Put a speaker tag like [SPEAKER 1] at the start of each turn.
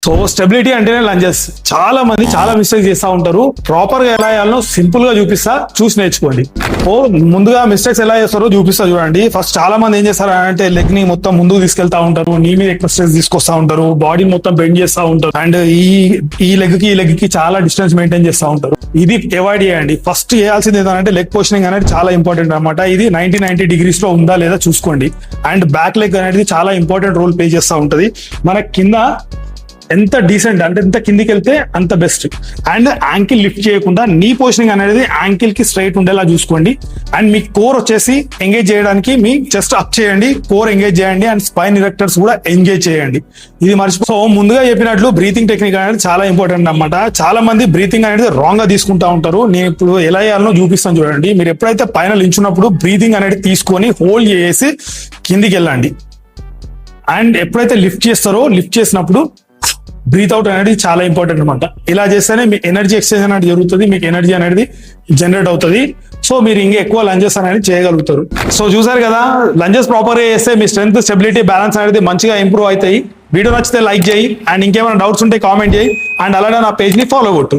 [SPEAKER 1] So stability అంటేనే lunges. చాలా మంది చాలా మిస్టేక్స్ చేస్తూ ఉంటారు. ప్రాపర్ గా ఎలా చేయాలో సింపుల్ గా చూపిస్తా, చూసి నేర్చుకోండి. ఓ ముందుగా మిస్టేక్స్ ఎలా చేస్తారో చూపిస్తా చూడండి. ఫస్ట్ చాలా మంది ఏం చేస్తారు అంటే లెగ్ ని మొత్తం ముందుకు తీసుకెళ్తా ఉంటారు, నీ మీద ఎక్కువ స్ట్రెస్ తీసుకొస్తా ఉంటారు, బాడీ మొత్తం బెండ్ చేస్తా ఉంటారు, అండ్ ఈ లెగ్ కి చాలా డిస్టెన్స్ మెయింటైన్ చేస్తా ఉంటారు. ఇది అవాయిడ్ చేయండి. ఫస్ట్ చేయాల్సింది ఏంటంటే లెగ్ పొజిషనింగ్ అనేది చాలా ఇంపార్టెంట్ అనమాట. ఇది 90 degrees లో ఉందా లేదా చూసుకోండి. అండ్ బ్యాక్ లెగ్ అనేది చాలా ఇంపార్టెంట్ రోల్ ప్లే చేస్తూ ఉంటది. మన కింద ఎంత డీసెంట్ అంటే ఎంత కిందికి వెళ్తే అంత బెస్ట్. అండ్ యాంకిల్ లిఫ్ట్ చేయకుండా నీ పొజిషనింగ్ అనేది యాంకిల్ కి స్ట్రైట్ ఉండేలా చూసుకోండి. అండ్ మీ కోర్ వచ్చేసి ఎంగేజ్ చేయడానికి మీ చెస్ట్ అప్ చేయండి, కోర్ ఎంగేజ్ చేయండి, అండ్ స్పైన్ ఇరెక్టర్స్ కూడా ఎంగేజ్ చేయండి. ఇది మర్చిపో. సో ముందుగా చెప్పినట్లు బ్రీతింగ్ టెక్నిక్ అనేది చాలా ఇంపార్టెంట్ అన్నమాట. చాలా మంది బ్రీతింగ్ అనేది రాంగ్ గా తీసుకుంటా ఉంటారు. నేను ఇప్పుడు ఎలా చేయాలో చూపిస్తాను చూడండి. మీరు ఎప్పుడైతే పైన లించున్నప్పుడు బ్రీతింగ్ అనేది తీసుకొని హోల్డ్ చేసి కిందికి వెళ్ళండి. అండ్ ఎప్పుడైతే లిఫ్ట్ చేస్తారో లిఫ్ట్ చేసినప్పుడు బ్రీత్ అవుట్ అనేది చాలా ఇంపార్టెంట్ అనమాట. ఇలా చేస్తేనే మీ ఎనర్జీ ఎక్స్చేంజ్ అనేది జరుగుతుంది, మీకు ఎనర్జీ అనేది జనరేట్ అవుతుంది. సో మీరు ఇంకా ఎక్కువ లంజెస్ అనేది చేయగలుగుతారు. సో చూసారు కదా, లంజెస్ ప్రాపర్ గా చేస్తే మీ స్ట్రెంత్, స్టెబిలిటీ, బ్యాలెన్స్ అనేది మంచిగా ఇంప్రూవ్ అవుతాయి. వీడియో నచ్చితే లైక్ చేయి, అండ్ ఇంకేమైనా డౌట్స్ ఉంటే కామెంట్ చేయి, అండ్ అలానే నా పేజ్ ని ఫాలో కొట్టు.